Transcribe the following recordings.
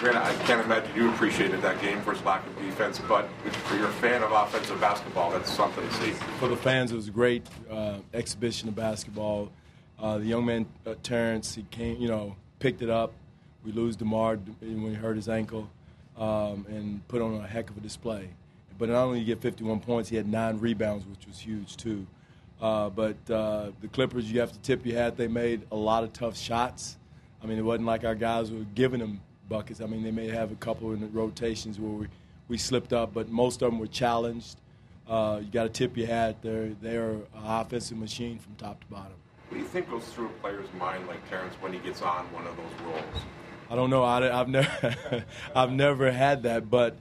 Dwane, I can't imagine you appreciated that game for its lack of defense, but for your fan of offensive basketball, that's something to see. For the fans, it was a great exhibition of basketball. The young man, Terrence, he came, picked it up. We lose DeMar when he hurt his ankle and put on a heck of a display. But not only did he get 51 points, he had 9 rebounds, which was huge too. But the Clippers, you have to tip your hat. They made a lot of tough shots. I mean, it wasn't like our guys were giving them buckets. I mean, they may have a couple in the rotations where we slipped up, but most of them were challenged. You got to tip your hat. They're an offensive machine from top to bottom. What do you think goes through a player's mind like Terrence when he gets on one of those rolls? I don't know. I've never had that, but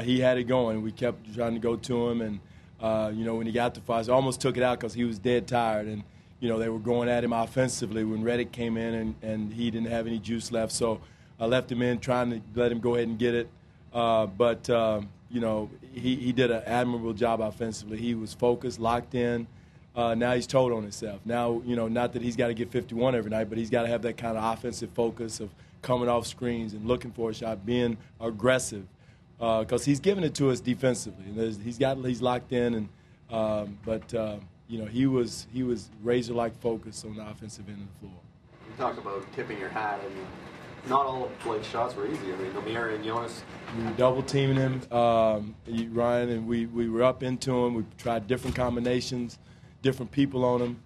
he had it going. We kept trying to go to him, and when he got to five, I almost took it out because he was dead tired, and they were going at him offensively when Reddick came in, and he didn't have any juice left. So I left him in, trying to let him go ahead and get it. But he did an admirable job offensively. He was focused, locked in. Now he's told on himself. Now, not that he's got to get 51 every night, but he's got to have that kind of offensive focus of coming off screens and looking for a shot, being aggressive, because he's giving it to us defensively. And he's locked in, and he was razor-like focus on the offensive end of the floor. You talk about tipping your hat, and not all of Blake's shots were easy. I mean, Namir and Jonas. We were double-teaming him, Ryan, and we were up into him. We tried different combinations, different people on him.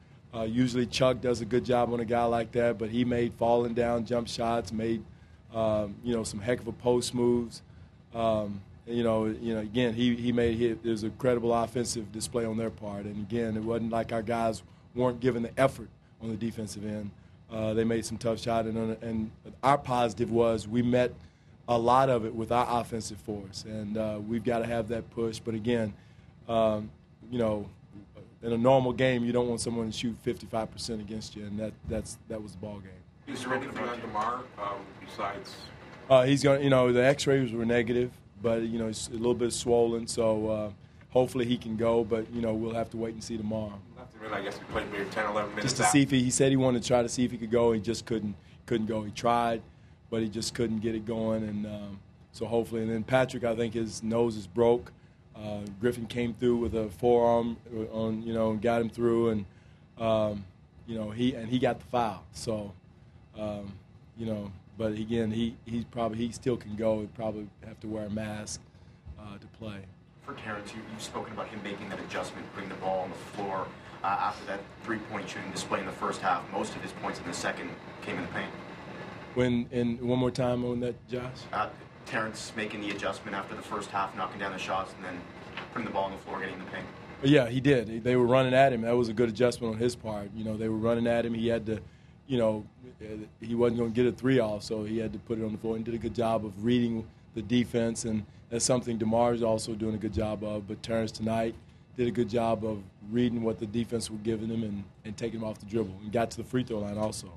Usually Chuck does a good job on a guy like that, but he made falling down jump shots, made some heck of a post moves. Again, it was a credible offensive display on their part, and again, it wasn't like our guys weren't giving the effort on the defensive end. They made some tough shots, and our positive was we met a lot of it with our offensive force, and we've got to have that push. But again, in a normal game, you don't want someone to shoot 55% against you, and that was the ball game. Is there anything on DeMar besides? He's going. The X-rays were negative, but he's a little bit swollen, so hopefully he can go. But we'll have to wait and see tomorrow. I guess he played maybe 10, 11 minutes. Just to see if he said he wanted to try to see if he could go. He just couldn't go. He tried, but he just couldn't get it going, and so hopefully. And then Patrick, I think his nose is broke. Griffin came through with a forearm on, and got him through, and he got the foul. So, but again, he still can go. He probably have to wear a mask to play. For Terrence, you've spoken about him making that adjustment, putting the ball on the floor after that three-point shooting display in the first half. Most of his points in the second came in the paint. One more time on that, Josh. Terrence making the adjustment after the first half, knocking down the shots, and then putting the ball on the floor, getting in the paint. Yeah, he did. They were running at him. That was a good adjustment on his part. They were running at him. He had to, he wasn't going to get a three off, so he had to put it on the floor and did a good job of reading the defense, and that's something DeMar's also doing a good job of. But Terrence tonight did a good job of reading what the defense was giving him and taking him off the dribble and got to the free throw line also.